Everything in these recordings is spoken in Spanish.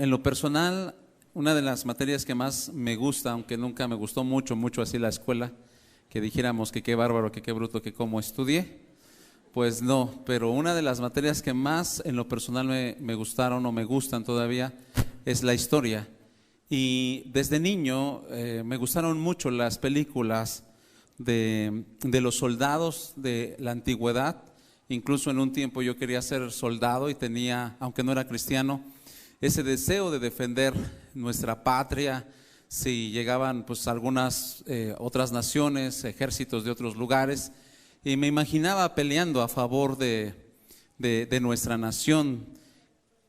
En lo personal, una de las materias que más me gusta, aunque nunca me gustó mucho así la escuela, que dijéramos que qué bárbaro, que qué bruto, que cómo estudié, pues no, pero una de las materias que más en lo personal me gustaron o me gustan todavía es la historia. Y desde niño me gustaron mucho las películas de los soldados de la antigüedad. Incluso en un tiempo yo quería ser soldado y tenía, aunque no era cristiano, ese deseo de defender nuestra patria si llegaban pues algunas otras naciones, ejércitos de otros lugares, y me imaginaba peleando a favor de nuestra nación.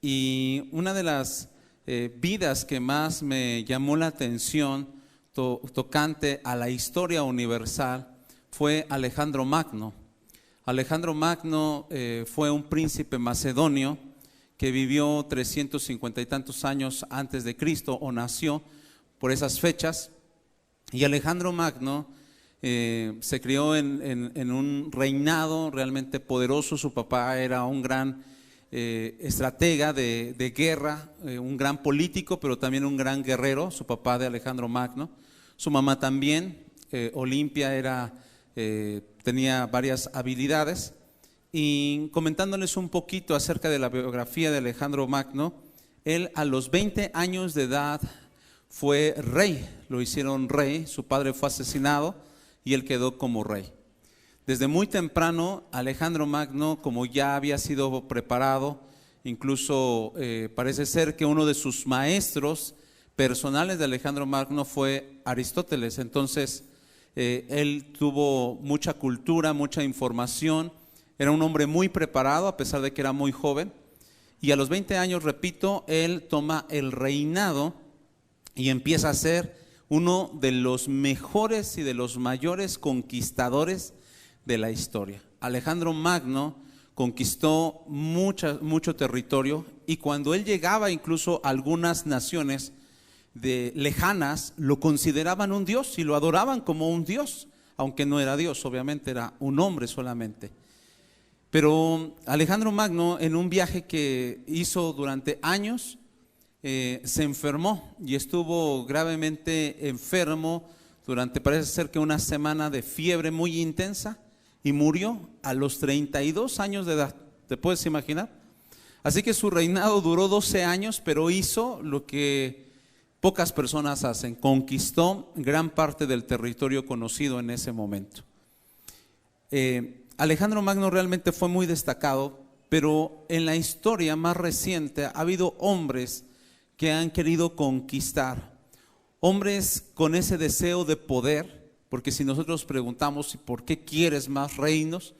Y una de las vidas que más me llamó la atención tocante a la historia universal fue Alejandro Magno. Alejandro Magno fue un príncipe macedonio que vivió 350 y tantos años antes de Cristo, o nació por esas fechas. Y Alejandro Magno se crió en un reinado realmente poderoso. Su papá era un gran estratega de guerra, un gran político, pero también un gran guerrero, su papá de Alejandro Magno. Su mamá también, Olimpia, tenía varias habilidades. Y comentándoles un poquito acerca de la biografía de Alejandro Magno, él a los 20 años de edad fue rey, lo hicieron rey, su padre fue asesinado y él quedó como rey. Desde muy temprano Alejandro Magno, como ya había sido preparado, incluso parece ser que uno de sus maestros personales de Alejandro Magno fue Aristóteles. Entonces él tuvo mucha cultura, mucha información. Era un hombre muy preparado a pesar de que era muy joven, y a los 20 años, repito, él toma el reinado y empieza a ser uno de los mejores y de los mayores conquistadores de la historia. Alejandro Magno conquistó mucho territorio, y cuando él llegaba incluso a algunas naciones lejanas, lo consideraban un dios y lo adoraban como un dios, aunque no era Dios, obviamente era un hombre solamente. Pero Alejandro Magno, en un viaje que hizo durante años, se enfermó y estuvo gravemente enfermo durante, parece ser que una semana de fiebre muy intensa, y murió a los 32 años de edad. ¿Te puedes imaginar? Así que su reinado duró 12 años, pero hizo lo que pocas personas hacen: conquistó gran parte del territorio conocido en ese momento. Alejandro Magno realmente fue muy destacado, pero en la historia más reciente ha habido hombres que han querido conquistar, hombres con ese deseo de poder, porque si nosotros preguntamos ¿por qué quieres más reinos?,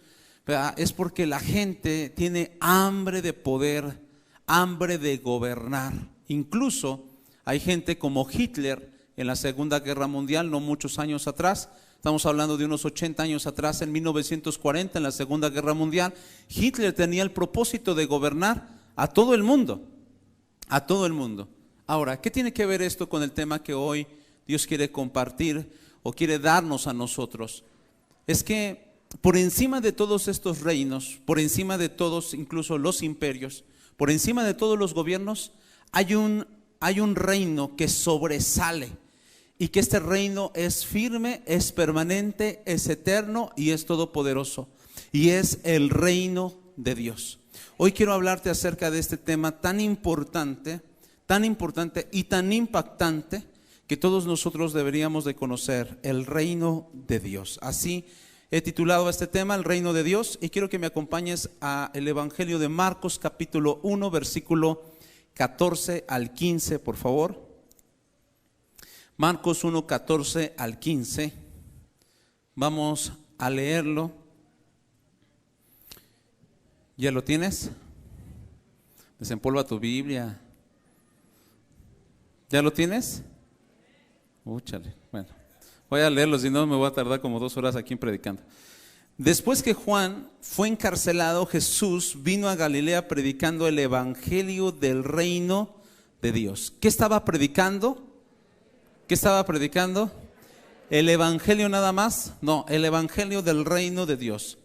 ¿verdad?, es porque la gente tiene hambre de poder, hambre de gobernar. Incluso hay gente como Hitler en la Segunda Guerra Mundial, no muchos años atrás. Estamos hablando de unos 80 años atrás, en 1940, en la Segunda Guerra Mundial. Hitler tenía el propósito de gobernar a todo el mundo, a todo el mundo. Ahora, ¿qué tiene que ver esto con el tema que hoy Dios quiere compartir o quiere darnos a nosotros? Es que por encima de todos estos reinos, por encima de todos, incluso los imperios, por encima de todos los gobiernos, hay un reino que sobresale. Y que este reino es firme, es permanente, es eterno y es todopoderoso. Y es el reino de Dios. Hoy quiero hablarte acerca de este tema tan importante y tan impactante, que todos nosotros deberíamos de conocer: el reino de Dios. Así he titulado a este tema, el reino de Dios, y quiero que me acompañes al Evangelio de Marcos, capítulo 1, versículo 14 al 15, por favor. Marcos 1, 14 al 15. Vamos a leerlo. ¿Ya lo tienes? Desempolva tu Biblia. ¿Ya lo tienes? Úchale. Bueno, voy a leerlo, si no me voy a tardar como 2 horas aquí predicando. Después que Juan fue encarcelado, Jesús vino a Galilea predicando el evangelio del reino de Dios. ¿Qué estaba predicando? ¿Qué estaba predicando? ¿El evangelio nada más? No, el evangelio del reino de Dios.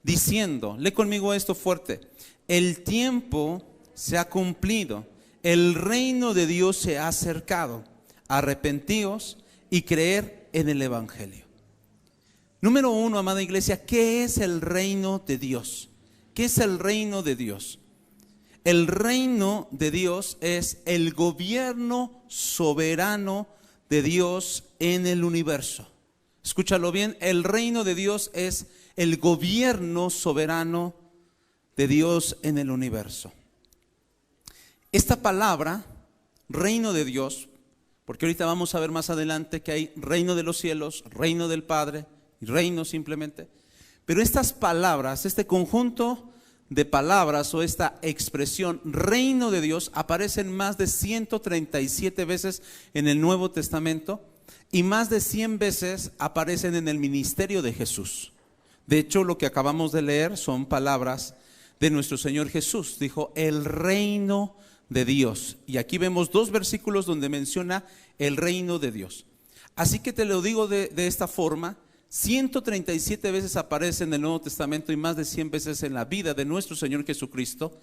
Diciendo, lee conmigo esto fuerte: el tiempo se ha cumplido, el reino de Dios se ha acercado. Arrepentíos y creer en el Evangelio. Número uno, amada iglesia, ¿qué es el reino de Dios? ¿Qué es el reino de Dios? El reino de Dios es el gobierno soberano de Dios en el universo. Escúchalo bien, el reino de Dios es el gobierno soberano de Dios en el universo. Esta palabra, reino de Dios, porque ahorita vamos a ver más adelante que hay reino de los cielos, reino del Padre, y reino simplemente. Pero estas palabras, este conjunto de palabras o esta expresión reino de Dios aparecen más de 137 veces en el Nuevo Testamento y más de 100 veces aparecen en el ministerio de Jesús. De hecho, lo que acabamos de leer son palabras de nuestro Señor Jesús. Dijo, el reino de Dios. Y aquí vemos dos versículos donde menciona el reino de Dios. Así que te lo digo de esta forma, 137 veces aparece en el Nuevo Testamento y más de 100 veces en la vida de nuestro Señor Jesucristo.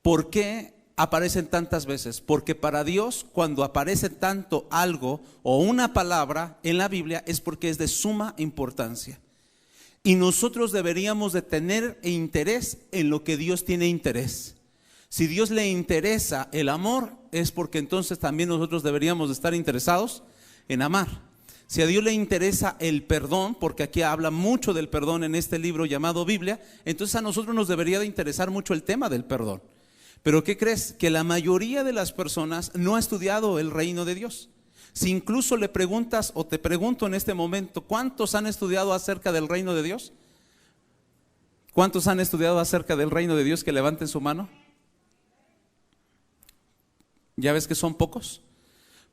¿Por qué aparecen tantas veces? Porque para Dios, cuando aparece tanto algo o una palabra en la Biblia, es porque es de suma importancia. Y nosotros deberíamos de tener interés en lo que Dios tiene interés. Si Dios le interesa el amor, es porque entonces también nosotros deberíamos de estar interesados en amar. Si a Dios le interesa el perdón, porque aquí habla mucho del perdón en este libro llamado Biblia, entonces a nosotros nos debería de interesar mucho el tema del perdón. Pero ¿qué crees? Que la mayoría de las personas no ha estudiado el reino de Dios. Si incluso le preguntas o te pregunto en este momento, ¿cuántos han estudiado acerca del reino de Dios? ¿Cuántos han estudiado acerca del reino de Dios? Que levanten su mano. ¿Ya ves que son pocos?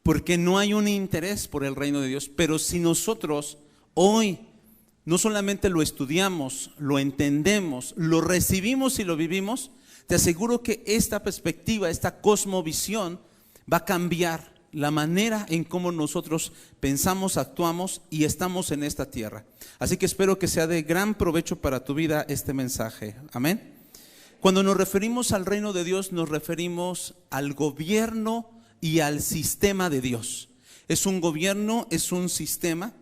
Porque no hay un interés por el reino de Dios. Pero si nosotros hoy no solamente lo estudiamos, lo entendemos, lo recibimos y lo vivimos, te aseguro que esta perspectiva, esta cosmovisión va a cambiar la manera en cómo nosotros pensamos, actuamos y estamos en esta tierra. Así que espero que sea de gran provecho para tu vida este mensaje. Amén. Cuando nos referimos al reino de Dios, nos referimos al gobierno y al sistema de Dios. Es un gobierno, es un sistema.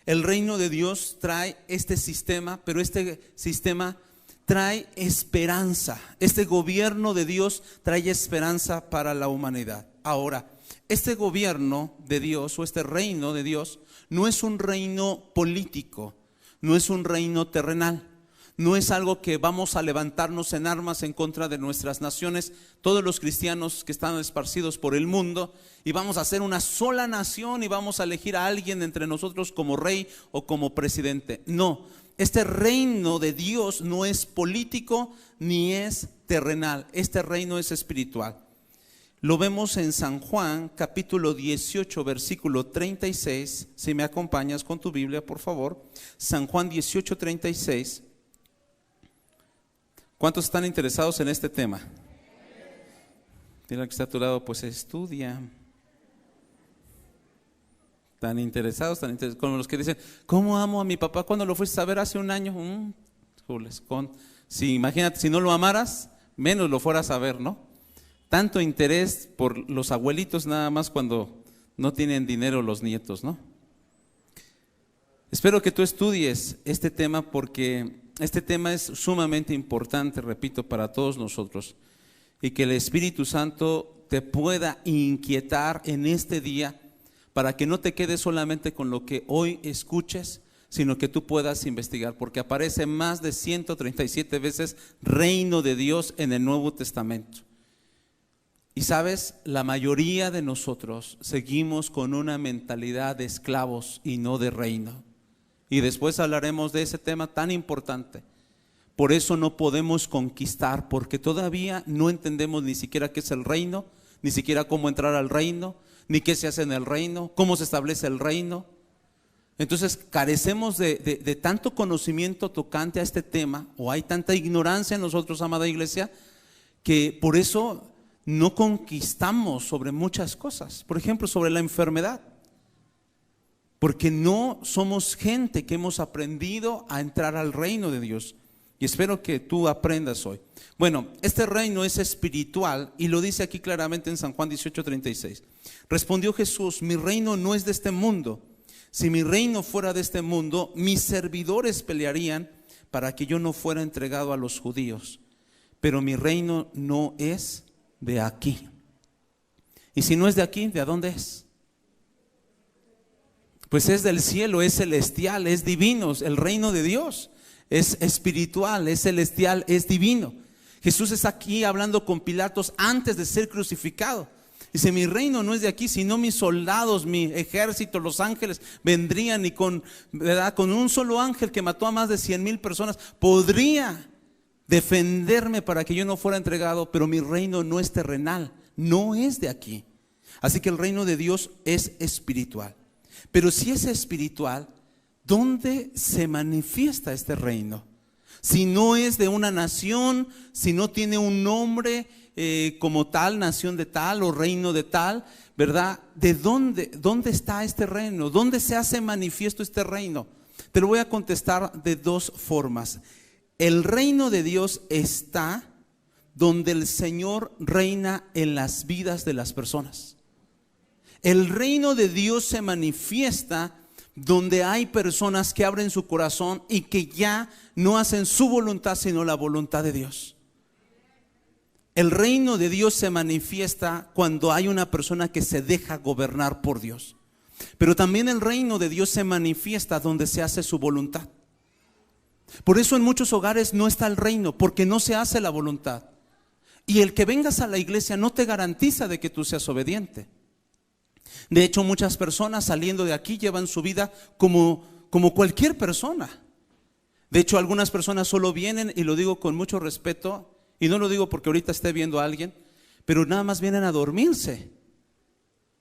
El reino de Dios trae este sistema, pero este sistema trae esperanza. Este gobierno de Dios trae esperanza para la humanidad. Ahora, este gobierno de Dios o este reino de Dios no es un reino político, no es un reino terrenal. No es algo que vamos a levantarnos en armas en contra de nuestras naciones, todos los cristianos que están esparcidos por el mundo, y vamos a hacer una sola nación y vamos a elegir a alguien entre nosotros como rey o como presidente. No, este reino de Dios no es político ni es terrenal, este reino es espiritual. Lo vemos en San Juan capítulo 18 versículo 36, si me acompañas con tu Biblia por favor. San Juan 18, 36. ¿Cuántos están interesados en este tema? Dile al que está a tu lado, pues estudia. Tan interesados, como los que dicen, ¿cómo amo a mi papá cuando lo fuiste a ver hace un año? Sí, imagínate, si no lo amaras, menos lo fueras a ver, ¿no? Tanto interés por los abuelitos nada más cuando no tienen dinero los nietos, ¿no? Espero que tú estudies este tema porque este tema es sumamente importante, repito, para todos nosotros, y que el Espíritu Santo te pueda inquietar en este día para que no te quedes solamente con lo que hoy escuches, sino que tú puedas investigar, porque aparece más de 137 veces reino de Dios en el Nuevo Testamento. Y sabes, la mayoría de nosotros seguimos con una mentalidad de esclavos y no de reino. Y después hablaremos de ese tema tan importante. Por eso no podemos conquistar, porque todavía no entendemos ni siquiera qué es el reino, ni siquiera cómo entrar al reino, ni qué se hace en el reino, cómo se establece el reino. Entonces carecemos de tanto conocimiento tocante a este tema, o hay tanta ignorancia en nosotros, amada iglesia, que por eso no conquistamos sobre muchas cosas. Por ejemplo, sobre la enfermedad. Porque no somos gente que hemos aprendido a entrar al reino de Dios. Y espero que tú aprendas hoy. Bueno, este reino es espiritual y lo dice aquí claramente en San Juan 18:36. Respondió Jesús: mi reino no es de este mundo. Si mi reino fuera de este mundo, mis servidores pelearían para que yo no fuera entregado a los judíos. Pero mi reino no es de aquí. Y si no es de aquí, ¿de dónde es? Pues es del cielo, es celestial, es divino. El reino de Dios es espiritual, es celestial, es divino. Jesús está aquí hablando con Pilatos antes de ser crucificado. Dice: mi reino no es de aquí, sino mis soldados, mi ejército, los ángeles vendrían y con un solo ángel que mató a más de 100,000 personas podría defenderme para que yo no fuera entregado. Pero mi reino no es terrenal, no es de aquí. Así que el reino de Dios es espiritual. Pero si es espiritual, ¿dónde se manifiesta este reino? Si no es de una nación, si no tiene un nombre como tal, nación de tal o reino de tal, ¿verdad? ¿De dónde está este reino? ¿Dónde se hace manifiesto este reino? Te lo voy a contestar de dos formas. El reino de Dios está donde el Señor reina en las vidas de las personas. El reino de Dios se manifiesta donde hay personas que abren su corazón y que ya no hacen su voluntad sino la voluntad de Dios. El reino de Dios se manifiesta cuando hay una persona que se deja gobernar por Dios. Pero también el reino de Dios se manifiesta donde se hace su voluntad. Por eso en muchos hogares no está el reino, porque no se hace la voluntad. Y el que vengas a la iglesia no te garantiza de que tú seas obediente. De hecho, muchas personas saliendo de aquí llevan su vida como cualquier persona. De hecho, algunas personas solo vienen, y lo digo con mucho respeto, y no lo digo porque ahorita esté viendo a alguien, pero nada más vienen a dormirse.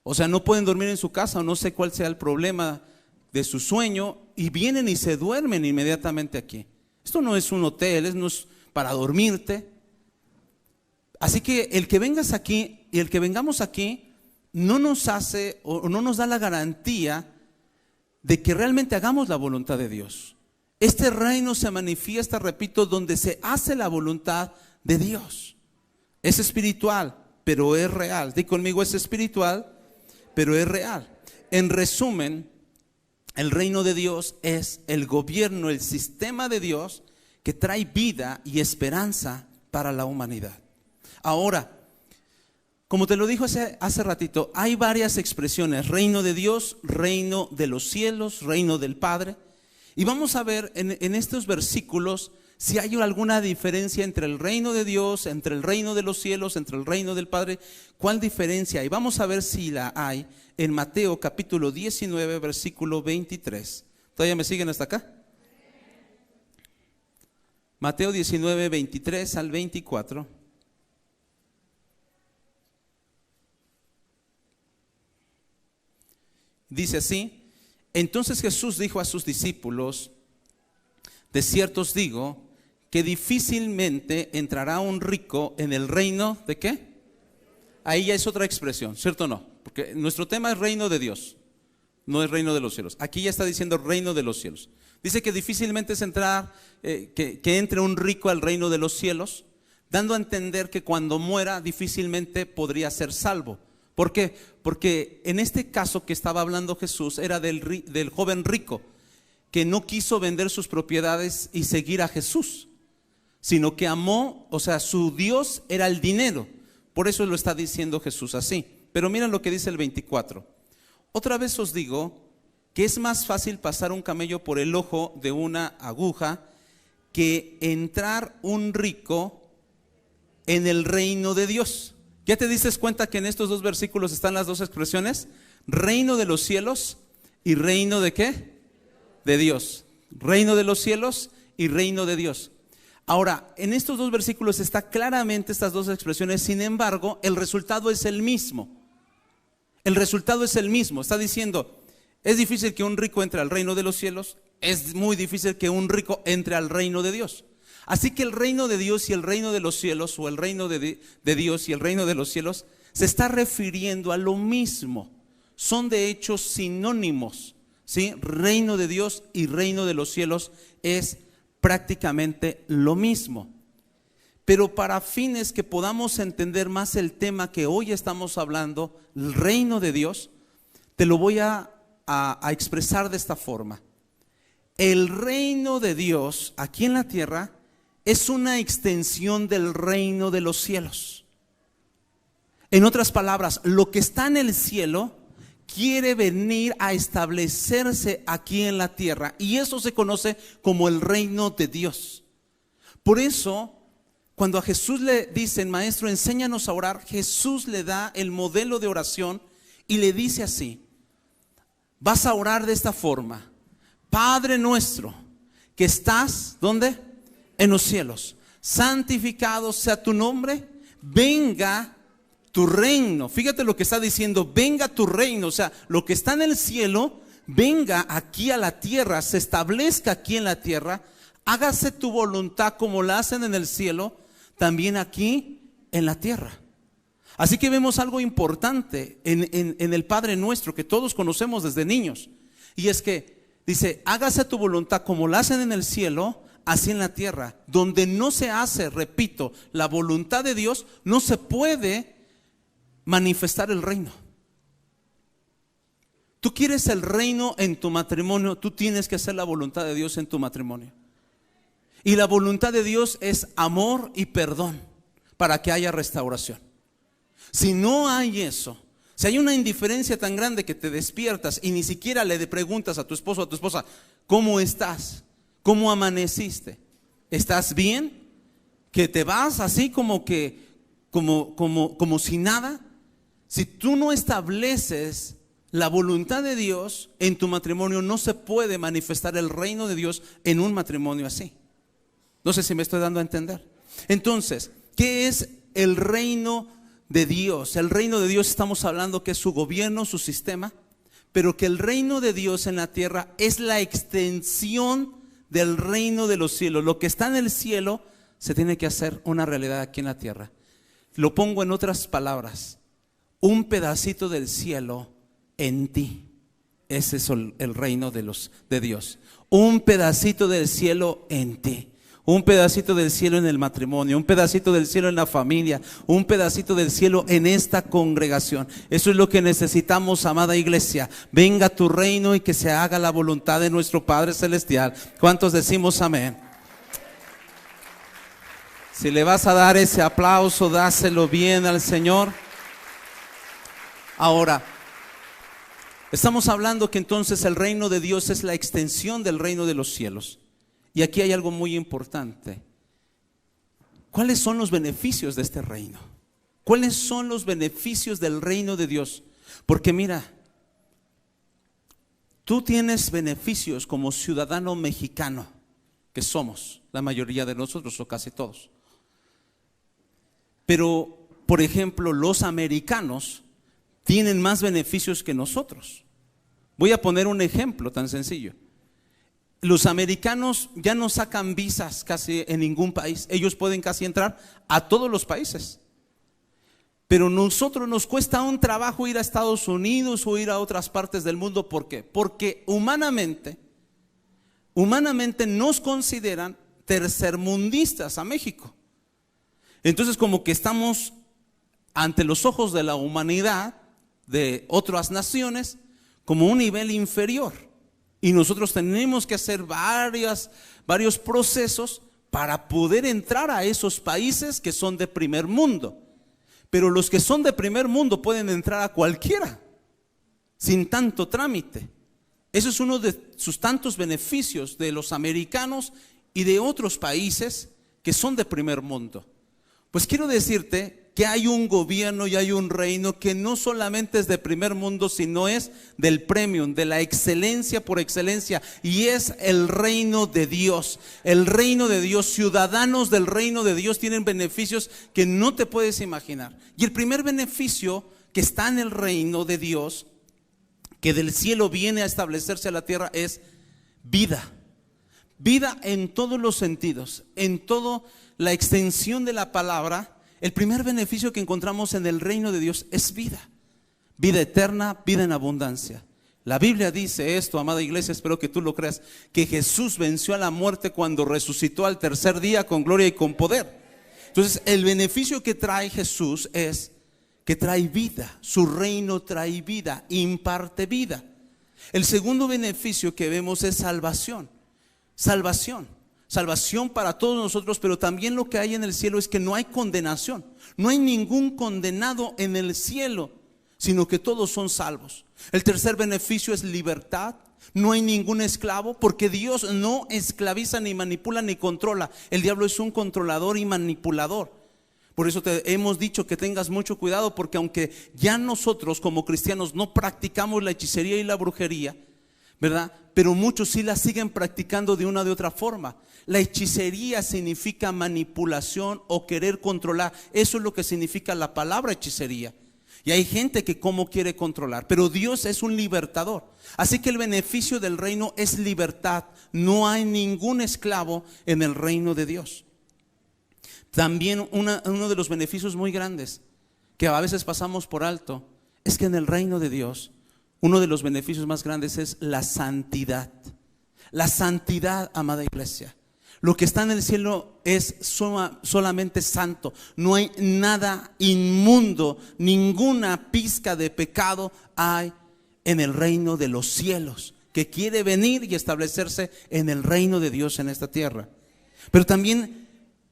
O sea, no pueden dormir en su casa, o no sé cuál sea el problema de su sueño, y vienen y se duermen inmediatamente aquí. Esto no es un hotel, no es para dormirte. Así que el que vengas aquí y el que vengamos aquí no nos hace o no nos da la garantía de que realmente hagamos la voluntad de Dios. Este reino se manifiesta, repito, donde se hace la voluntad de Dios. Es espiritual, pero es real. Di conmigo: es espiritual, pero es real. En resumen, el reino de Dios es el gobierno, el sistema de Dios que trae vida y esperanza para la humanidad. Ahora, como te lo dijo hace ratito, hay varias expresiones: reino de Dios, reino de los cielos, reino del Padre. Y vamos a ver en estos versículos si hay alguna diferencia entre el reino de Dios, entre el reino de los cielos, entre el reino del Padre. ¿Cuál diferencia hay? Vamos a ver si la hay en Mateo capítulo 19, versículo 23. ¿Todavía me siguen hasta acá? Mateo 19, 23 al 24. Dice así: entonces Jesús dijo a sus discípulos: de cierto os digo que difícilmente entrará un rico en el reino ¿de qué? Ahí ya es otra expresión, ¿cierto o no? Porque nuestro tema es reino de Dios, no es reino de los cielos. Aquí ya está diciendo reino de los cielos. Dice que difícilmente es entrar, que entre un rico al reino de los cielos, dando a entender que cuando muera difícilmente podría ser salvo. ¿Por qué? Porque en este caso que estaba hablando Jesús era del joven rico que no quiso vender sus propiedades y seguir a Jesús, sino que amó, o sea, su Dios era el dinero. Por eso lo está diciendo Jesús así. Pero miren lo que dice el 24. Otra vez os digo que es más fácil pasar un camello por el ojo de una aguja que entrar un rico en el reino de Dios. ¿Ya te diste cuenta que en estos dos versículos están las dos expresiones? Reino de los cielos y reino de ¿qué? De Dios. Reino de los cielos y reino de Dios. Ahora, en estos dos versículos está claramente estas dos expresiones. Sin embargo, el resultado es el mismo. El resultado es el mismo. Está diciendo: es difícil que un rico entre al reino de los cielos. Es muy difícil que un rico entre al reino de Dios. Así que el reino de Dios y el reino de los cielos, o el reino de Dios y el reino de los cielos, se está refiriendo a lo mismo. Son de hecho sinónimos, ¿sí? Reino de Dios y reino de los cielos es prácticamente lo mismo. Pero para fines que podamos entender más el tema que hoy estamos hablando, el reino de Dios, te lo voy a expresar de esta forma. El reino de Dios aquí en la tierra es una extensión del reino de los cielos. En otras palabras, lo que está en el cielo quiere venir a establecerse aquí en la tierra, y eso se conoce como el reino de Dios. Por eso, cuando a Jesús le dicen, maestro, enséñanos a orar, Jesús le da el modelo de oración y le dice así: vas a orar de esta forma: Padre nuestro que estás, ¿dónde? En los cielos, santificado sea tu nombre, venga tu reino. Fíjate lo que está diciendo: venga tu reino. O sea, lo que está en el cielo, venga aquí a la tierra, se establezca aquí en la tierra. Hágase tu voluntad como la hacen en el cielo, también aquí en la tierra. Así que vemos algo importante en el Padre Nuestro que todos conocemos desde niños, y es que dice: hágase tu voluntad como la hacen en el cielo, así en la tierra. Donde no se hace, repito, la voluntad de Dios, no se puede manifestar el reino. Tú quieres el reino en tu matrimonio, tú tienes que hacer la voluntad de Dios en tu matrimonio. Y la voluntad de Dios es amor y perdón para que haya restauración. Si no hay eso, si hay una indiferencia tan grande que te despiertas y ni siquiera le preguntas a tu esposo o a tu esposa: ¿cómo estás? ¿Cómo amaneciste? ¿Estás bien? Que te vas así como si nada. Si tú no estableces la voluntad de Dios en tu matrimonio, no se puede manifestar el reino de Dios en un matrimonio así. No sé si me estoy dando a entender. Entonces, ¿qué es el reino de Dios? El reino de Dios, estamos hablando que es su gobierno, su sistema, pero que el reino de Dios en la tierra es la extensión del reino de los cielos. Lo que está en el cielo se tiene que hacer una realidad aquí en la tierra. Lo pongo en otras palabras: un pedacito del cielo en ti. Ese es el reino de Dios. Un pedacito del cielo en ti. Un pedacito del cielo en el matrimonio, un pedacito del cielo en la familia, un pedacito del cielo en esta congregación. Eso es lo que necesitamos, amada iglesia. Venga tu reino y que se haga la voluntad de nuestro Padre Celestial. ¿Cuántos decimos amén? Si le vas a dar ese aplauso, dáselo bien al Señor. Ahora, estamos hablando que entonces el reino de Dios es la extensión del reino de los cielos. Y aquí hay algo muy importante. ¿Cuáles son los beneficios de este reino? ¿Cuáles son los beneficios del reino de Dios? Porque mira, tú tienes beneficios como ciudadano mexicano, que somos la mayoría de nosotros o casi todos. Pero, por ejemplo, los americanos tienen más beneficios que nosotros. Voy a poner un ejemplo tan sencillo. Los americanos ya no sacan visas casi en ningún país. Ellos pueden casi entrar a todos los países. Pero nosotros nos cuesta un trabajo ir a Estados Unidos o ir a otras partes del mundo. ¿Por qué? Porque humanamente nos consideran tercermundistas a México. Entonces, como que estamos ante los ojos de la humanidad, de otras naciones, como un nivel inferior. Y nosotros tenemos que hacer varios procesos para poder entrar a esos países que son de primer mundo. Pero los que son de primer mundo pueden entrar a cualquiera, sin tanto trámite. Eso es uno de sus tantos beneficios de los americanos y de otros países que son de primer mundo. Pues quiero decirte que hay un gobierno y hay un reino que no solamente es de primer mundo, sino es del premium, de la excelencia por excelencia, y es el reino de Dios. El reino de Dios, ciudadanos del reino de Dios tienen beneficios que no te puedes imaginar. Y el primer beneficio que está en el reino de Dios, que del cielo viene a establecerse a la tierra, es vida. Vida en todos los sentidos, en toda la extensión de la palabra. El primer beneficio que encontramos en el reino de Dios es vida. Vida eterna, vida en abundancia. La Biblia dice esto, amada iglesia, espero que tú lo creas, que Jesús venció a la muerte cuando resucitó al tercer día con gloria y con poder. Entonces, el beneficio que trae Jesús es que trae vida. Su reino trae vida, imparte vida. El segundo beneficio que vemos es salvación. Salvación para todos nosotros, pero también lo que hay en el cielo es que no hay condenación. No hay ningún condenado en el cielo, sino que todos son salvos. El tercer beneficio es libertad. No hay ningún esclavo, porque Dios no esclaviza, ni manipula, ni controla. El diablo es un controlador y manipulador. Por eso te hemos dicho que tengas mucho cuidado, porque aunque ya nosotros como cristianos no practicamos la hechicería y la brujería, ¿verdad? Pero muchos sí la siguen practicando de una de otra forma. La hechicería significa manipulación o querer controlar. Eso es lo que significa la palabra hechicería. Y hay gente que como quiere controlar, pero Dios es un libertador. Así que el beneficio del reino es libertad. No hay ningún esclavo en el reino de Dios. También uno de los beneficios muy grandes que a veces pasamos por alto es que en el reino de Dios, uno de los beneficios más grandes es la santidad. La santidad, amada iglesia. Lo que está en el cielo es solamente santo. No hay nada inmundo, ninguna pizca de pecado hay en el reino de los cielos, que quiere venir y establecerse en el reino de Dios en esta tierra. Pero también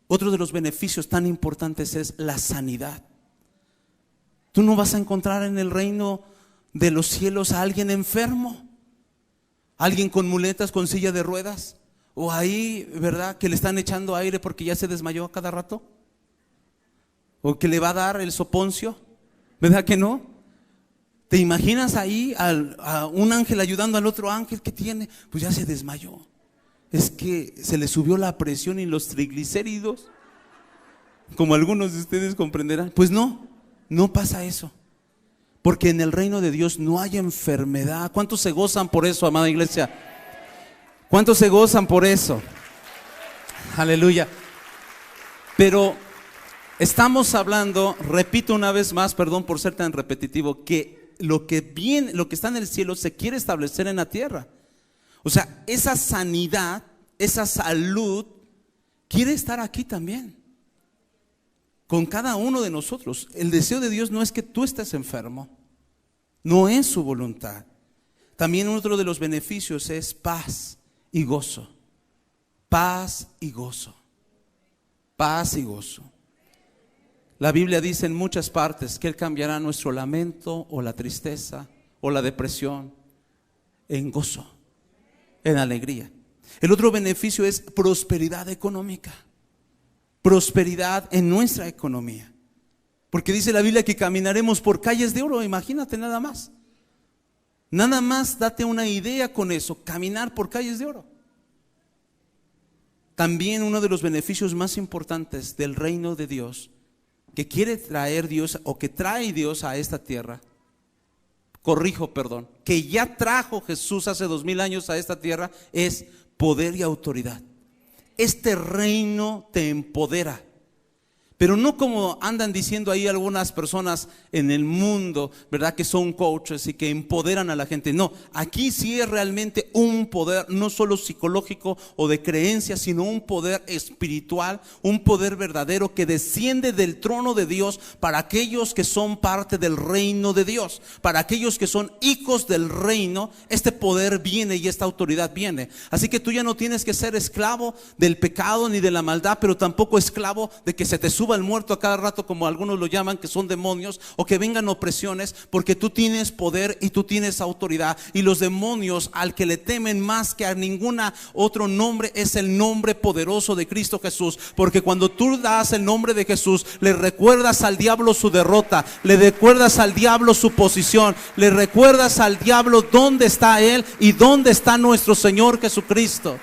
otro de los beneficios tan importantes es la sanidad. Tú no vas a encontrar en el reino de los cielos a alguien enfermo, alguien con muletas, con silla de ruedas, o ahí, ¿verdad?, que le están echando aire porque ya se desmayó a cada rato, o que le va a dar el soponcio, ¿verdad que no? ¿Te imaginas ahí a un ángel ayudando al otro ángel que tiene? Pues ya se desmayó. Es que se le subió la presión y los triglicéridos, como algunos de ustedes comprenderán. Pues no pasa eso, porque en el reino de Dios no hay enfermedad. ¿Cuántos se gozan por eso, amada iglesia? ¿Cuántos se gozan por eso? Aleluya. Pero estamos hablando, repito una vez más, perdón por ser tan repetitivo, que lo que está en el cielo se quiere establecer en la tierra. O sea, esa sanidad, esa salud quiere estar aquí también, con cada uno de nosotros. El deseo de Dios no es que tú estés enfermo, no es su voluntad. También otro de los beneficios es paz y gozo. Paz y gozo. Paz y gozo. La Biblia dice en muchas partes que Él cambiará nuestro lamento o la tristeza o la depresión en gozo, en alegría. El otro beneficio es prosperidad económica. Prosperidad en nuestra economía. Porque dice la Biblia que caminaremos por calles de oro. Imagínate nada más. Nada más date una idea con eso, caminar por calles de oro. También uno de los beneficios más importantes del reino de Dios que quiere traer Dios, o que trae Dios a esta tierra, que ya trajo Jesús hace 2000 años a esta tierra, es poder y autoridad. Este reino te empodera. Pero no como andan diciendo ahí algunas personas en el mundo, ¿verdad?, que son coaches y que empoderan a la gente. No, aquí sí es realmente un poder, no solo psicológico o de creencia, sino un poder espiritual, un poder verdadero que desciende del trono de Dios para aquellos que son parte del reino de Dios. Para aquellos que son hijos del reino, este poder viene y esta autoridad viene. Así que tú ya no tienes que ser esclavo del pecado ni de la maldad, pero tampoco esclavo de que se te suba el muerto a cada rato, como algunos lo llaman, que son demonios, o que vengan opresiones, porque tú tienes poder y tú tienes autoridad. Y los demonios al que le temen más que a ninguna otro nombre es el nombre poderoso de Cristo Jesús, porque cuando tú das el nombre de Jesús, le recuerdas al diablo su derrota, le recuerdas al diablo su posición, le recuerdas al diablo dónde está él y dónde está nuestro Señor Jesucristo.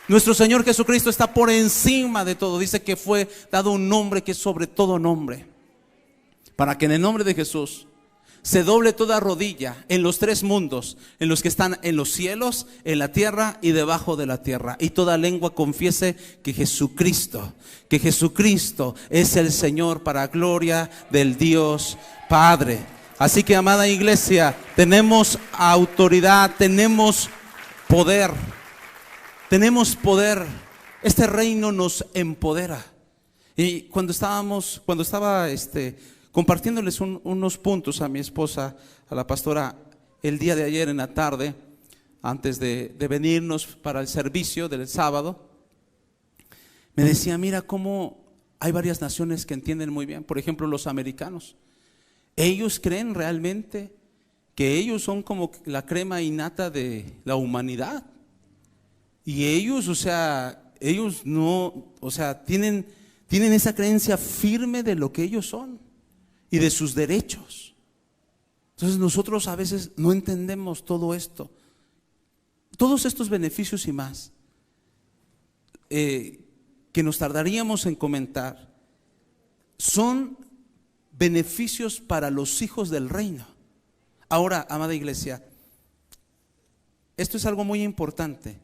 Nuestro Señor Jesucristo está por encima de todo. Dice que fue dado un nombre que es sobre todo nombre, para que en el nombre de Jesús se doble toda rodilla en los tres mundos, en los que están en los cielos, en la tierra y debajo de la tierra, y toda lengua confiese que Jesucristo es el Señor, para gloria del Dios Padre. Así que, amada iglesia, tenemos autoridad, tenemos poder. Tenemos poder. Este reino nos empodera. Y cuando estaba compartiéndoles unos puntos a mi esposa, a la pastora, el día de ayer en la tarde, antes de venirnos para el servicio del sábado, me decía, mira cómo hay varias naciones que entienden muy bien. Por ejemplo, los americanos. Ellos creen realmente que ellos son como la crema innata de la humanidad. Y ellos, ellos no, tienen esa creencia firme de lo que ellos son y de sus derechos. Entonces nosotros a veces no entendemos todo esto. Todos estos beneficios y más que nos tardaríamos en comentar son beneficios para los hijos del reino. Ahora, amada iglesia, esto es algo muy importante.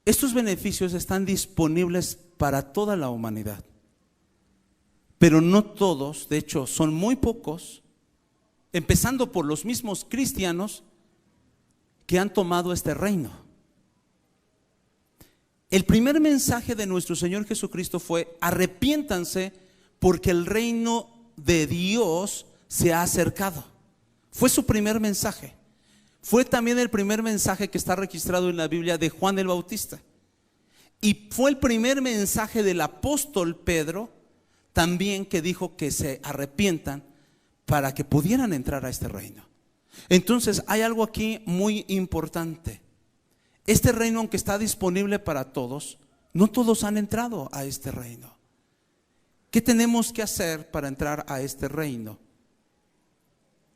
Estos beneficios están disponibles para toda la humanidad, pero no todos, de hecho son muy pocos, empezando por los mismos cristianos que han tomado este reino. El primer mensaje de nuestro Señor Jesucristo fue: arrepiéntanse porque el reino de Dios se ha acercado. Fue su primer mensaje. Fue también el primer mensaje que está registrado en la Biblia de Juan el Bautista. Y fue el primer mensaje del apóstol Pedro también, que dijo que se arrepientan para que pudieran entrar a este reino. Entonces hay algo aquí muy importante. Este reino, aunque está disponible para todos, no todos han entrado a este reino. ¿Qué tenemos que hacer para entrar a este reino?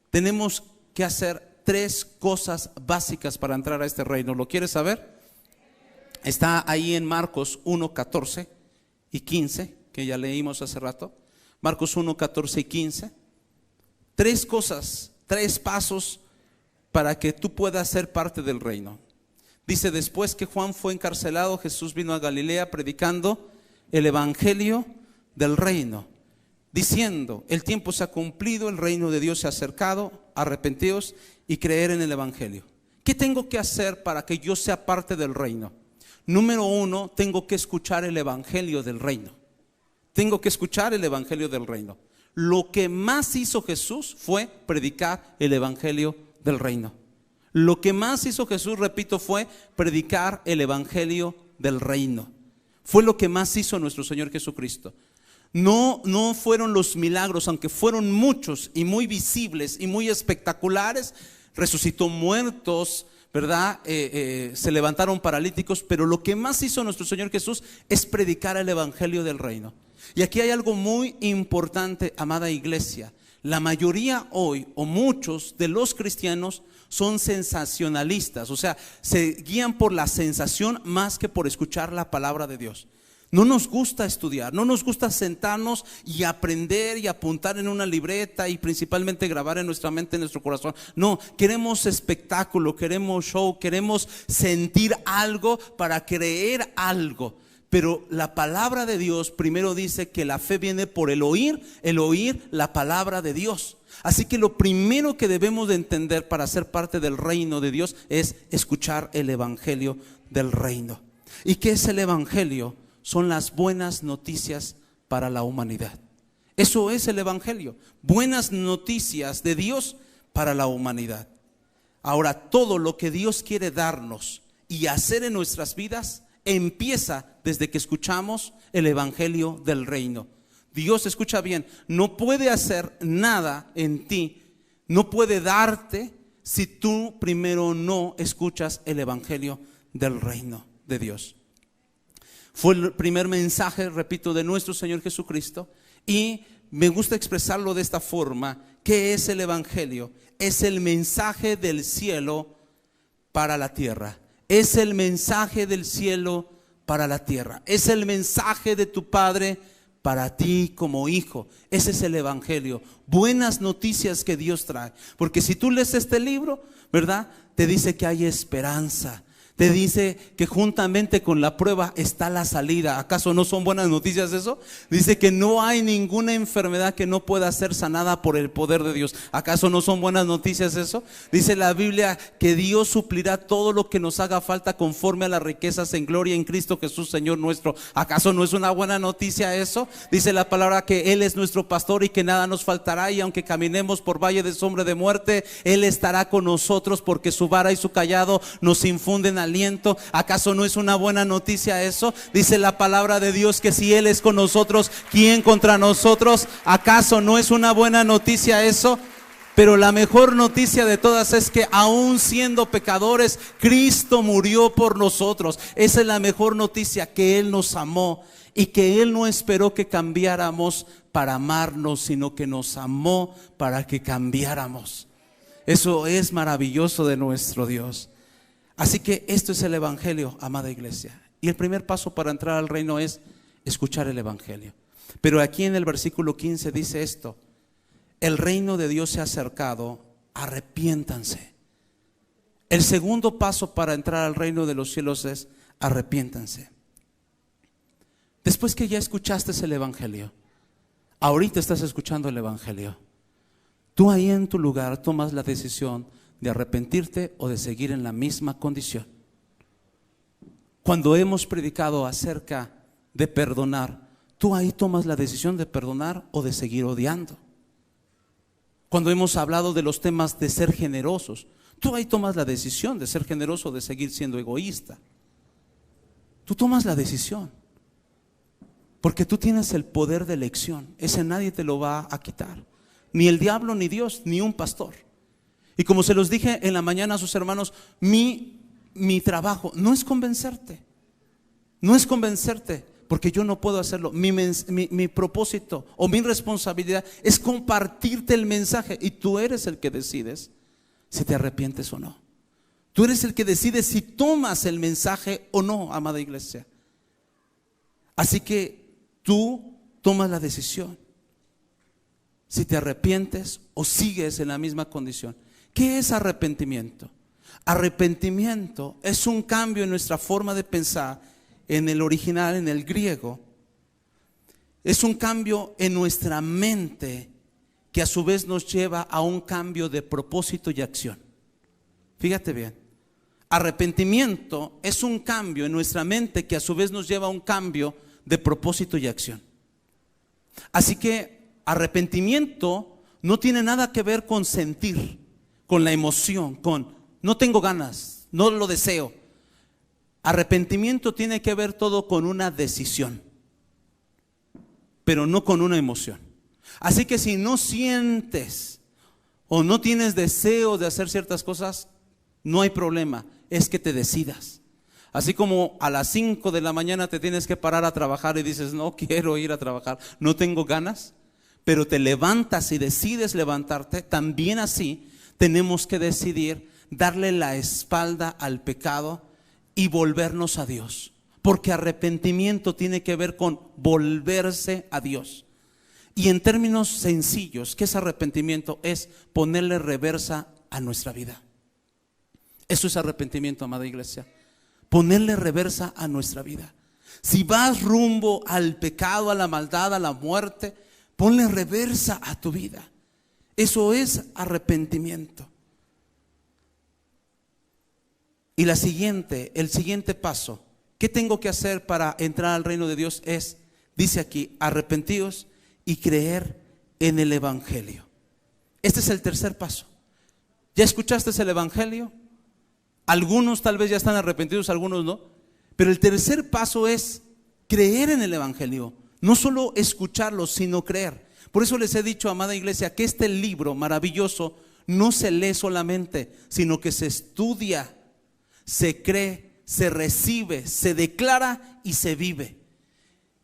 Tenemos que hacer 3 cosas básicas para entrar a este reino. ¿Lo quieres saber? Está ahí en Marcos 1, 14 y 15, que ya leímos hace rato. Marcos 1, 14 y 15. 3 cosas, 3 pasos para que tú puedas ser parte del reino. Dice: después que Juan fue encarcelado, Jesús vino a Galilea predicando el evangelio del reino, diciendo: el tiempo se ha cumplido, el reino de Dios se ha acercado, arrepentíos y creer en el evangelio. ¿Qué tengo que hacer para que yo sea parte del reino? Número 1, tengo que escuchar el evangelio del reino. Tengo que escuchar el evangelio del reino. Lo que más hizo Jesús fue predicar el evangelio del reino. Lo que más hizo Jesús, repito, fue predicar el evangelio del reino. Fue lo que más hizo nuestro Señor Jesucristo. No fueron los milagros, aunque fueron muchos y muy visibles y muy espectaculares. Resucitó muertos, ¿verdad? Se levantaron paralíticos, pero lo que más hizo nuestro Señor Jesús es predicar el evangelio del reino. Y aquí hay algo muy importante, amada iglesia. La mayoría hoy, o muchos de los cristianos, son sensacionalistas, o sea, se guían por la sensación más que por escuchar la palabra de Dios. No nos gusta estudiar, no nos gusta sentarnos y aprender y apuntar en una libreta y principalmente grabar en nuestra mente, en nuestro corazón. No, queremos espectáculo, queremos show, queremos sentir algo para creer algo. Pero la palabra de Dios primero dice que la fe viene por el oír la palabra de Dios. Así que lo primero que debemos de entender para ser parte del reino de Dios es escuchar el evangelio del reino. ¿Y qué es el evangelio? Son las buenas noticias para la humanidad. Eso es el evangelio, buenas noticias de Dios para la humanidad. Ahora, todo lo que Dios quiere darnos y hacer en nuestras vidas empieza desde que escuchamos el evangelio del reino. Dios, escucha bien, no puede hacer nada en ti, no puede darte si tú primero no escuchas el evangelio del reino de Dios. Fue el primer mensaje, repito, de nuestro Señor Jesucristo, y me gusta expresarlo de esta forma. ¿Qué es el evangelio? Es el mensaje del cielo para la tierra. Es el mensaje del cielo para la tierra. Es el mensaje de tu Padre para ti como hijo. Ese es el evangelio. Buenas noticias que Dios trae. Porque si tú lees este libro, ¿verdad? Te dice que hay esperanza. Te dice que juntamente con la prueba está la salida. ¿Acaso no son buenas noticias eso? Dice que no hay ninguna enfermedad que no pueda ser sanada por el poder de Dios. ¿Acaso no son buenas noticias eso? Dice la Biblia que Dios suplirá todo lo que nos haga falta conforme a las riquezas en gloria en Cristo Jesús Señor nuestro. ¿Acaso no es una buena noticia eso? Dice la palabra que Él es nuestro pastor y que nada nos faltará, y aunque caminemos por valle de sombra de muerte, Él estará con nosotros, porque su vara y su cayado nos infunden aliento. ¿Acaso no es una buena noticia eso? Dice la palabra de Dios que si Él es con nosotros, ¿quién contra nosotros? ¿Acaso no es una buena noticia eso? Pero la mejor noticia de todas es que aún siendo pecadores, Cristo murió por nosotros. Esa es la mejor noticia, que Él nos amó y que Él no esperó que cambiáramos para amarnos, sino que nos amó para que cambiáramos. Eso es maravilloso de nuestro Dios. Así que esto es el evangelio, amada iglesia. Y el primer paso para entrar al reino es escuchar el evangelio. Pero aquí en el versículo 15 dice esto: el reino de Dios se ha acercado, arrepiéntanse. El segundo paso para entrar al reino de los cielos es arrepiéntanse. Después que ya escuchaste el evangelio, ahorita estás escuchando el evangelio, tú ahí en tu lugar tomas la decisión de arrepentirte o de seguir en la misma condición. Cuando hemos predicado acerca de perdonar, tú ahí tomas la decisión de perdonar o de seguir odiando. Cuando hemos hablado de los temas de ser generosos, tú ahí tomas la decisión de ser generoso o de seguir siendo egoísta. Tú tomas la decisión, porque tú tienes el poder de elección. Ese nadie te lo va a quitar, ni el diablo, ni Dios, ni un pastor. Y como se los dije en la mañana a sus hermanos, mi trabajo no es convencerte, porque yo no puedo hacerlo. Mi propósito o mi responsabilidad es compartirte el mensaje, y tú eres el que decides si te arrepientes o no. Tú eres el que decide si tomas el mensaje o no, amada iglesia. Así que tú tomas la decisión si te arrepientes o sigues en la misma condición. ¿Qué es arrepentimiento? Arrepentimiento es un cambio en nuestra forma de pensar. En el original, en el griego, es un cambio en nuestra mente que a su vez nos lleva a un cambio de propósito y acción. Fíjate bien, arrepentimiento es un cambio en nuestra mente que a su vez nos lleva a un cambio de propósito y acción. Así que arrepentimiento no tiene nada que ver con sentir, con la emoción, con no tengo ganas, no lo deseo. Arrepentimiento tiene que ver todo con una decisión, pero no con una emoción. Así que si no sientes o no tienes deseo de hacer ciertas cosas, no hay problema, es que te decidas. Así como a las 5 de la mañana te tienes que parar a trabajar y dices, no quiero ir a trabajar, no tengo ganas, pero te levantas y decides levantarte, también así tenemos que decidir darle la espalda al pecado y volvernos a Dios, porque arrepentimiento tiene que ver con volverse a Dios. Y en términos sencillos, ¿qué es arrepentimiento? Es ponerle reversa a nuestra vida. Eso es arrepentimiento, amada iglesia, ponerle reversa a nuestra vida. Si vas rumbo al pecado, a la maldad, a la muerte, ponle reversa a tu vida. Eso es arrepentimiento. Y el siguiente paso, ¿qué tengo que hacer para entrar al reino de Dios? Dice aquí, arrepentíos y creer en el evangelio. Este es el tercer paso. ¿Ya escuchaste el evangelio? Algunos tal vez ya están arrepentidos, algunos no. Pero el tercer paso es creer en el evangelio. No solo escucharlo, sino creer. Por eso les he dicho, amada iglesia, que este libro maravilloso no se lee solamente, sino que se estudia, se cree, se recibe, se declara y se vive.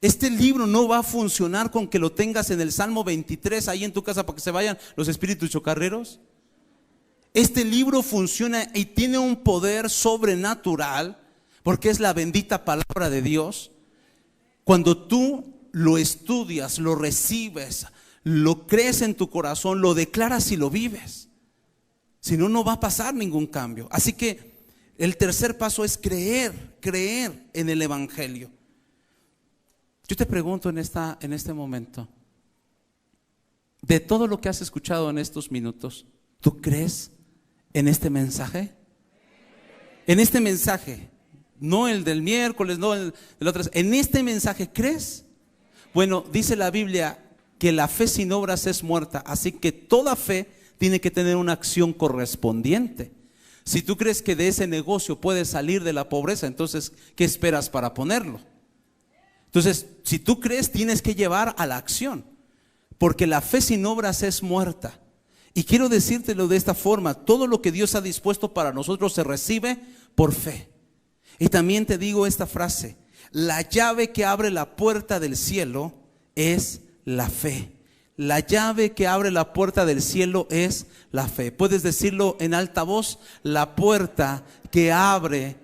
Este libro no va a funcionar con que lo tengas en el Salmo 23 ahí en tu casa para que se vayan los espíritus chocarreros. Este libro funciona y tiene un poder sobrenatural porque es la bendita palabra de Dios. Cuando tú lo estudias, lo recibes, lo crees en tu corazón, lo declaras y lo vives. Si no, no va a pasar ningún cambio. Así que El tercer paso es creer en el evangelio. Yo te pregunto en este momento, de todo lo que has escuchado en estos minutos, ¿tú crees en este mensaje? En este mensaje, no el del miércoles, no el del otro, en este mensaje, ¿crees? Bueno, dice la Biblia que la fe sin obras es muerta, así que toda fe tiene que tener una acción correspondiente. Si tú crees que de ese negocio puedes salir de la pobreza, entonces, ¿qué esperas para ponerlo? Entonces, si tú crees, tienes que llevar a la acción, porque la fe sin obras es muerta. Y quiero decírtelo de esta forma: todo lo que Dios ha dispuesto para nosotros se recibe por fe. Y también te digo esta frase: la llave que abre la puerta del cielo es la fe. La llave que abre la puerta del cielo es la fe. Puedes decirlo en alta voz: la puerta que abre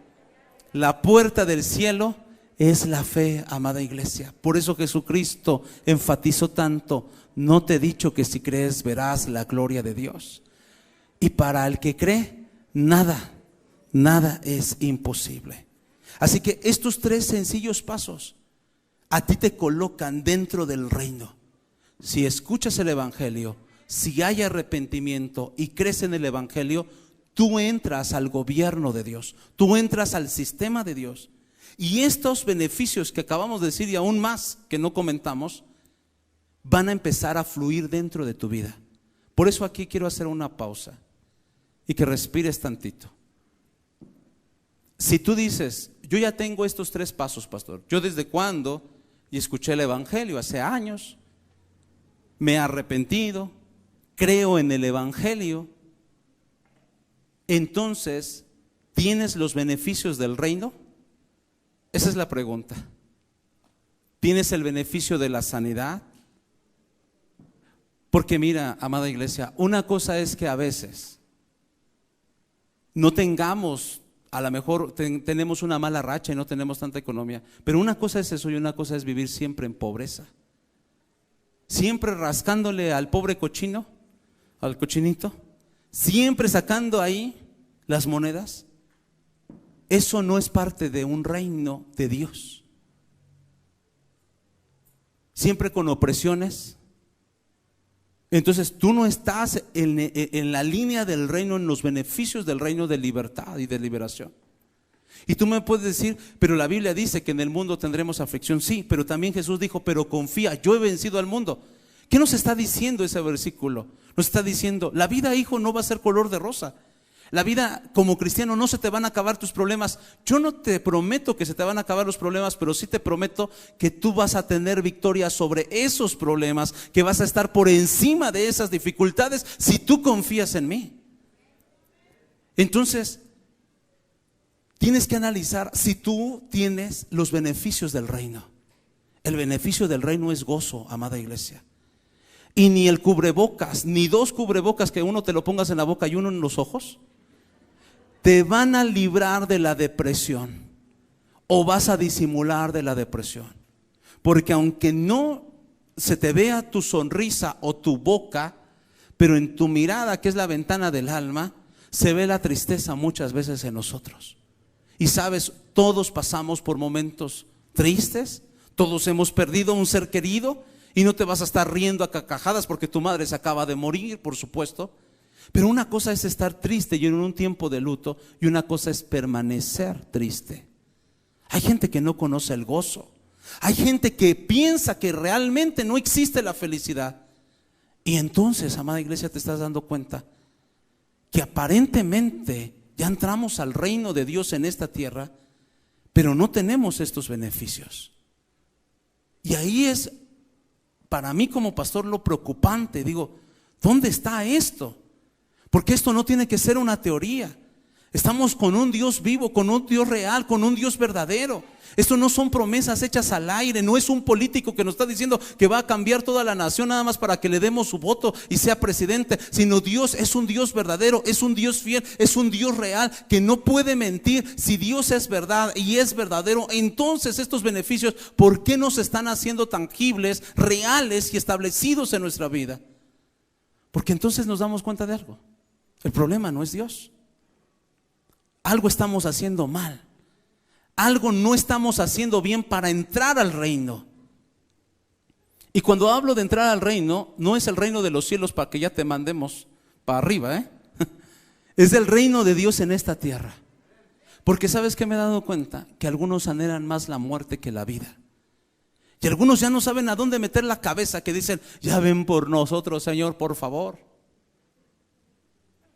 la puerta del cielo es la fe, amada iglesia. Por eso Jesucristo enfatizó tanto: no te he dicho que si crees verás la gloria de Dios. Y para el que cree, nada es imposible. Así que estos 3 sencillos pasos a ti te colocan dentro del reino. Si escuchas el evangelio, si hay arrepentimiento y crees en el evangelio, tú entras al gobierno de Dios, tú entras al sistema de Dios. Y estos beneficios que acabamos de decir y aún más que no comentamos, van a empezar a fluir dentro de tu vida. Por eso aquí quiero hacer una pausa y que respires tantito. Si tú dices: yo ya tengo estos 3 pasos, pastor, yo desde cuando y escuché el evangelio hace años, me he arrepentido, creo en el evangelio, entonces, ¿tienes los beneficios del reino? Esa es la pregunta. ¿Tienes el beneficio de la sanidad? Porque mira, amada iglesia, una cosa es que a veces no tengamos, a lo mejor tenemos una mala racha y no tenemos tanta economía, pero una cosa es eso y una cosa es vivir siempre en pobreza, siempre rascándole al pobre cochino, al cochinito, siempre sacando ahí las monedas. Eso no es parte de un reino de Dios. Siempre con opresiones. Entonces tú no estás en la línea del reino, en los beneficios del reino de libertad y de liberación. Y tú me puedes decir: pero la Biblia dice que en el mundo tendremos aflicción. Sí, pero también Jesús dijo: pero confía, yo he vencido al mundo. ¿Qué nos está diciendo ese versículo? Nos está diciendo: la vida, hijo, no va a ser color de rosa. La vida como cristiano no se te van a acabar tus problemas. Yo no te prometo que se te van a acabar los problemas, pero sí te prometo que tú vas a tener victoria sobre esos problemas, que vas a estar por encima de esas dificultades si tú confías en mí. Entonces, tienes que analizar si tú tienes los beneficios del reino. El beneficio del reino es gozo, amada iglesia. Y ni el cubrebocas, ni 2 cubrebocas que uno te lo pongas en la boca y uno en los ojos, te van a librar de la depresión, o vas a disimular de la depresión. Porque aunque no se te vea tu sonrisa o tu boca, pero en tu mirada, que es la ventana del alma, se ve la tristeza muchas veces en nosotros. Y sabes, todos pasamos por momentos tristes, todos hemos perdido un ser querido, y no te vas a estar riendo a carcajadas porque tu madre se acaba de morir, por supuesto. Pero una cosa es estar triste y en un tiempo de luto, y una cosa es permanecer triste. Hay gente que no conoce el gozo. Hay gente que piensa que realmente no existe la felicidad. Y entonces, amada iglesia, te estás dando cuenta que aparentemente ya entramos al reino de Dios en esta tierra, pero no tenemos estos beneficios. Y ahí es, para mí como pastor, lo preocupante. Digo, ¿dónde está esto? Porque esto no tiene que ser una teoría. Estamos con un Dios vivo, con un Dios real, con un Dios verdadero. Esto no son promesas hechas al aire. No es un político que nos está diciendo que va a cambiar toda la nación nada más para que le demos su voto y sea presidente. Sino Dios es un Dios verdadero, es un Dios fiel, es un Dios real que no puede mentir. Si Dios es verdad y es verdadero, entonces estos beneficios, ¿por qué nos están haciendo tangibles, reales y establecidos en nuestra vida? Porque entonces nos damos cuenta de algo. El problema no es Dios. algo estamos haciendo mal. Algo no estamos haciendo bien para entrar al reino. Y cuando hablo de entrar al reino, no es el reino de los cielos para que ya te mandemos para arriba, Es el reino de Dios en esta tierra. Porque ¿sabes qué me he dado cuenta? Que algunos anhelan más la muerte que la vida. Y algunos ya no saben a dónde meter la cabeza, que dicen, ya ven por nosotros, Señor, por favor.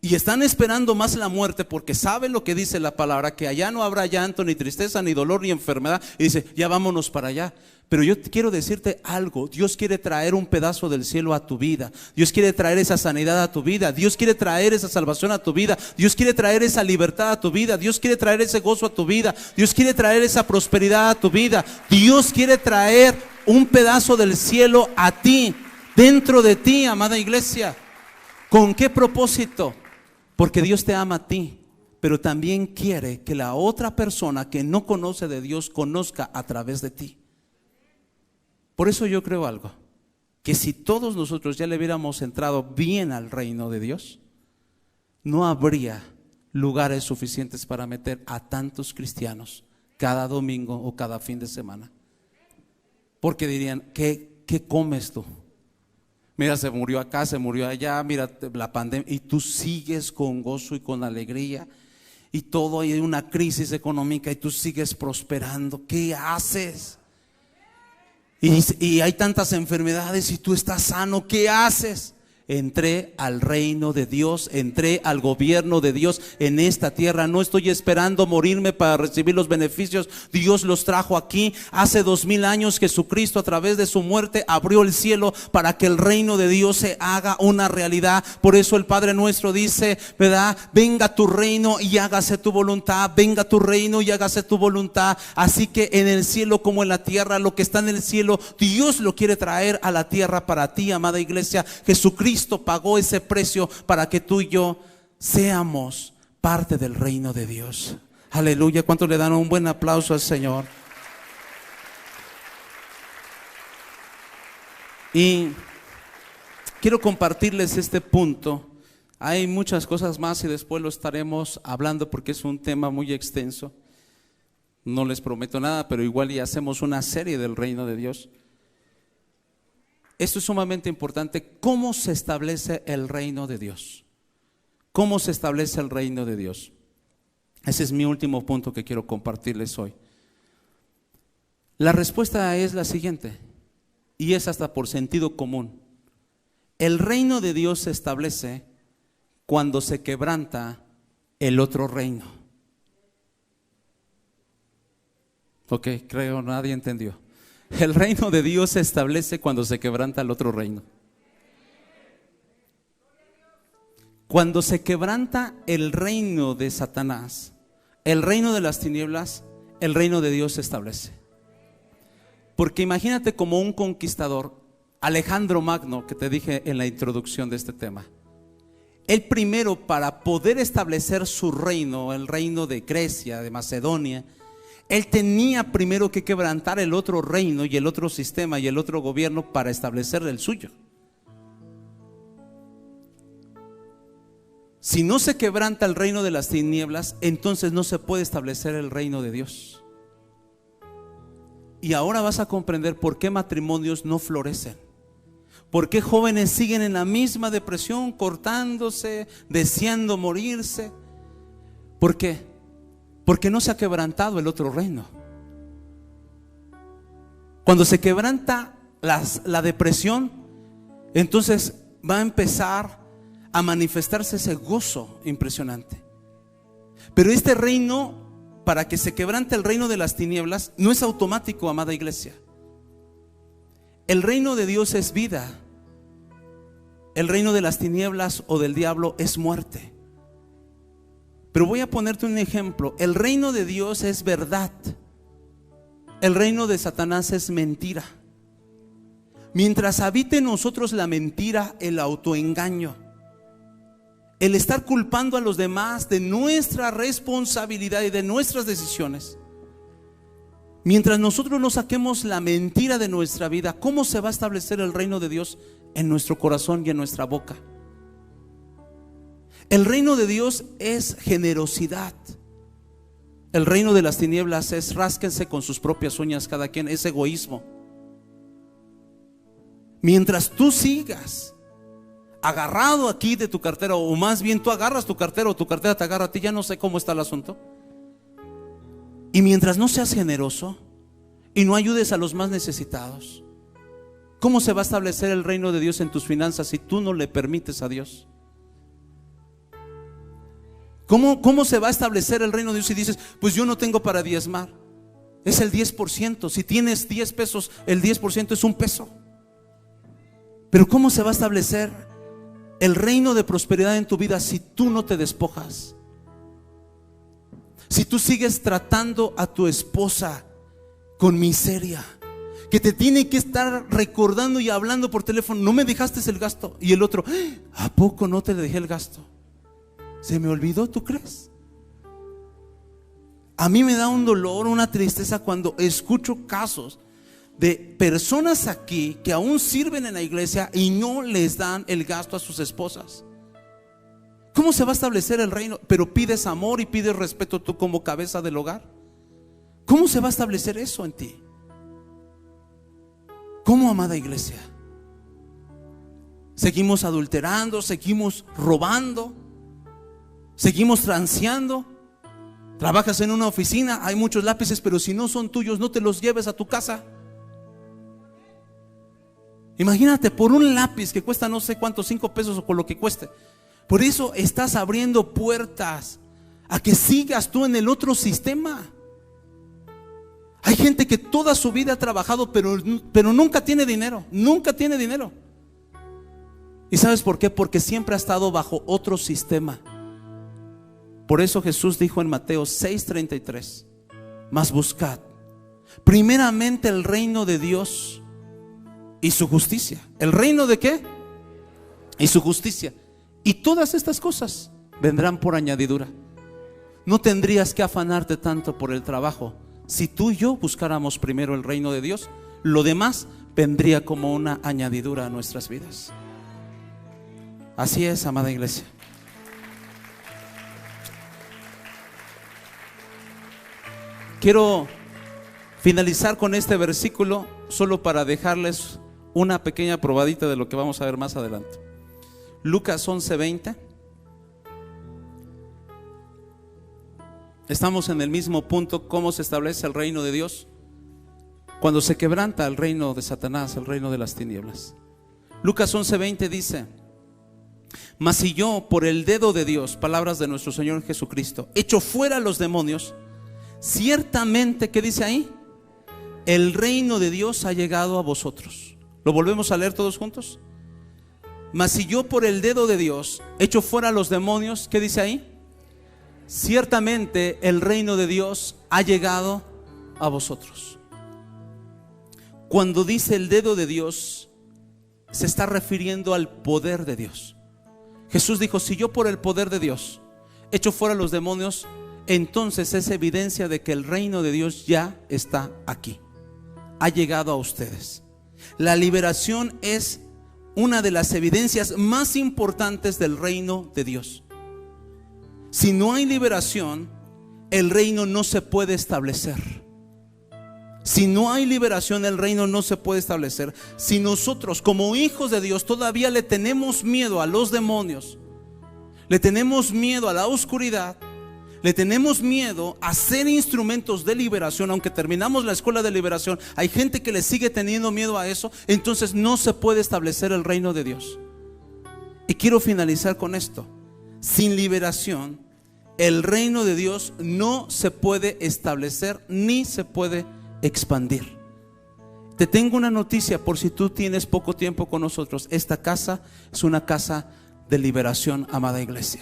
Y están esperando más la muerte porque saben lo que dice la palabra, que allá no habrá llanto, ni tristeza, ni dolor, ni enfermedad. Y dice, ya vámonos para allá. Pero yo quiero decirte algo, Dios quiere traer un pedazo del cielo a tu vida. Dios quiere traer esa sanidad a tu vida. Dios quiere traer esa salvación a tu vida. Dios quiere traer esa libertad a tu vida. Dios quiere traer ese gozo a tu vida. Dios quiere traer esa prosperidad a tu vida. Dios quiere traer un pedazo del cielo a ti, dentro de ti, amada iglesia. ¿Con qué propósito? Porque Dios te ama a ti, pero también quiere que la otra persona que no conoce de Dios conozca a través de ti. Por eso yo creo algo, que si todos nosotros ya le hubiéramos entrado bien al reino de Dios, no habría lugares suficientes para meter a tantos cristianos cada domingo o cada fin de semana. Porque dirían, ¿qué comes tú? Mira, se murió acá, se murió allá, mira la pandemia, y tú sigues con gozo y con alegría, y todo hay una crisis económica y tú sigues prosperando. ¿Qué haces? Y hay tantas enfermedades y tú estás sano. ¿Qué haces? Entré al reino de Dios, entré al gobierno de Dios en esta tierra. No estoy esperando morirme para recibir los beneficios. Dios los trajo aquí. Hace 2000 años Jesucristo, a través de su muerte, abrió el cielo para que el reino de Dios se haga una realidad. Por eso el Padre nuestro dice, ¿verdad? Venga tu reino y hágase tu voluntad. Venga tu reino y hágase tu voluntad. Así que en el cielo como en la tierra, lo que está en el cielo, Dios lo quiere traer a la tierra para ti, amada iglesia. Jesucristo pagó ese precio para que tú y yo seamos parte del reino de Dios. Aleluya. ¿Cuántos le dan un buen aplauso al Señor? Y quiero compartirles este punto. Hay muchas cosas más y después lo estaremos hablando porque es un tema muy extenso. No les prometo nada, pero igual y hacemos una serie del reino de Dios. Esto es sumamente importante. ¿Cómo se establece el reino de Dios? ¿Cómo se establece el reino de Dios? Ese es mi último punto que quiero compartirles hoy. La respuesta es la siguiente, y es hasta por sentido común. El reino de Dios se establece cuando se quebranta el otro reino. Ok, creo nadie entendió. El reino de Dios se establece cuando se quebranta el otro reino. Cuando se quebranta el reino de Satanás, el reino de las tinieblas, el reino de Dios se establece. Porque imagínate como un conquistador, Alejandro Magno, que te dije en la introducción de este tema. Él primero, para poder establecer su reino, el reino de Grecia, de Macedonia, él tenía primero que quebrantar el otro reino y el otro sistema y el otro gobierno para establecer el suyo. Si no se quebranta el reino de las tinieblas, entonces no se puede establecer el reino de Dios. Y ahora vas a comprender por qué matrimonios no florecen. ¿Por qué jóvenes siguen en la misma depresión, cortándose, deseando morirse? ¿Por qué? Porque no se ha quebrantado el otro reino. Cuando se quebranta la depresión, entonces va a empezar a manifestarse ese gozo impresionante. Pero este reino, para que se quebrante el reino de las tinieblas, no es automático, amada iglesia. El reino de Dios es vida. El reino de las tinieblas o del diablo es muerte. Pero voy a ponerte un ejemplo. El reino de Dios es verdad. El reino de Satanás es mentira. Mientras habite en nosotros la mentira, el autoengaño, el estar culpando a los demás de nuestra responsabilidad y de nuestras decisiones, mientras nosotros no saquemos la mentira de nuestra vida, ¿cómo se va a establecer el reino de Dios en nuestro corazón y en nuestra boca? El reino de Dios es generosidad. El reino de las tinieblas es rásquense con sus propias uñas cada quien, es egoísmo. Mientras tú sigas agarrado aquí de tu cartera, o más bien tú agarras tu cartera o tu cartera te agarra a ti, ya no sé cómo está el asunto. Y mientras no seas generoso y no ayudes a los más necesitados, ¿cómo se va a establecer el reino de Dios en tus finanzas si tú no le permites a Dios? ¿Cómo se va a establecer el reino de Dios si dices, pues yo no tengo para diezmar? Es el 10%. Si tienes 10 pesos, el 10% es un peso. Pero ¿cómo se va a establecer el reino de prosperidad en tu vida si tú no te despojas? Si tú sigues tratando a tu esposa con miseria, que te tiene que estar recordando y hablando por teléfono, no me dejaste el gasto. Y el otro, ¿a poco no te dejé el gasto? ¿Se me olvidó, tú crees? A mí me da un dolor, una tristeza cuando escucho casos de personas aquí que aún sirven en la iglesia y no les dan el gasto a sus esposas. ¿Cómo se va a establecer el reino? Pero pides amor y pides respeto tú como cabeza del hogar. ¿Cómo se va a establecer eso en ti? ¿Cómo, amada iglesia? Seguimos adulterando, seguimos robando, seguimos transeando. Trabajas en una oficina, hay muchos lápices, pero si no son tuyos, no te los lleves a tu casa. Imagínate, por un lápiz que cuesta no sé cuántos, 5 pesos o por lo que cueste. Por eso estás abriendo puertas a que sigas tú en el otro sistema. Hay gente que toda su vida ha trabajado, pero nunca tiene dinero. Nunca tiene dinero. ¿Y sabes por qué? Porque siempre ha estado bajo otro sistema. Por eso Jesús dijo en Mateo 6:33: mas buscad primeramente el reino de Dios y su justicia. ¿El reino de qué? Y su justicia. Y todas estas cosas vendrán por añadidura. No tendrías que afanarte tanto por el trabajo. Si tú y yo buscáramos primero el reino de Dios, lo demás vendría como una añadidura a nuestras vidas. Así es, amada iglesia. Quiero finalizar con este versículo solo para dejarles una pequeña probadita de lo que vamos a ver más adelante. Lucas 11:20. Estamos en el mismo punto. ¿Cómo se establece el reino de Dios? Cuando se quebranta el reino de Satanás, el reino de las tinieblas. Lucas 11:20 dice: mas si yo por el dedo de Dios, palabras de nuestro Señor Jesucristo, echo fuera a los demonios, ciertamente, ¿qué dice ahí? El reino de Dios ha llegado a vosotros. ¿Lo volvemos a leer todos juntos? Mas si yo por el dedo de Dios echo fuera a los demonios, ¿qué dice ahí? Ciertamente el reino de Dios ha llegado a vosotros. Cuando dice el dedo de Dios, se está refiriendo al poder de Dios. Jesús dijo: si yo por el poder de Dios echo fuera a los demonios, entonces es evidencia de que el reino de Dios ya está aquí, ha llegado a ustedes. La liberación es una de las evidencias más importantes del reino de Dios. Si no hay liberación, el reino no se puede establecer. Si no hay liberación, el reino no se puede establecer. Si nosotros como hijos de Dios todavía le tenemos miedo a los demonios, le tenemos miedo a la oscuridad, le tenemos miedo a ser instrumentos de liberación, aunque terminamos la escuela de liberación, hay gente que le sigue teniendo miedo a eso, entonces no se puede establecer el reino de Dios. Y quiero finalizar con esto: sin liberación, el reino de Dios no se puede establecer ni se puede expandir. Te tengo una noticia por si tú tienes poco tiempo con nosotros. Esta casa es una casa de liberación, amada iglesia.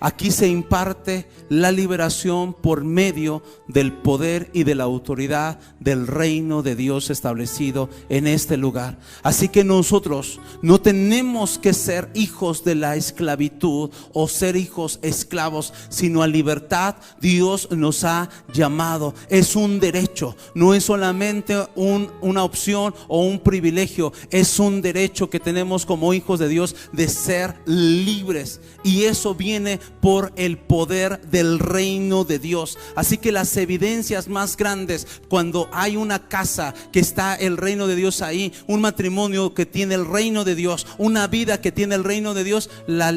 Aquí se imparte la liberación por medio del poder y de la autoridad del reino de Dios establecido en este lugar. Así que nosotros no tenemos que ser hijos de la esclavitud o ser hijos esclavos, sino a libertad Dios nos ha llamado. Es un derecho, no es solamente una opción o un privilegio, es un derecho que tenemos como hijos de Dios de ser libres. Y eso viene por el poder del reino de Dios. Así que las evidencias más grandes, cuando hay una casa que está el reino de Dios ahí, un matrimonio que tiene el reino de Dios, una vida que tiene el reino de Dios,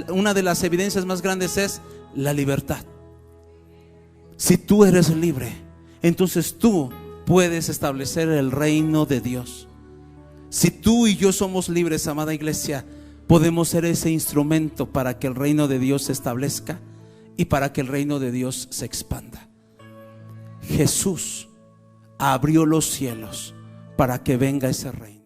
una de las evidencias más grandes es la libertad. Si tú eres libre, entonces tú puedes establecer el reino de Dios. Si tú y yo somos libres, amada iglesia, podemos ser ese instrumento para que el reino de Dios se establezca y para que el reino de Dios se expanda. Jesús abrió los cielos para que venga ese reino.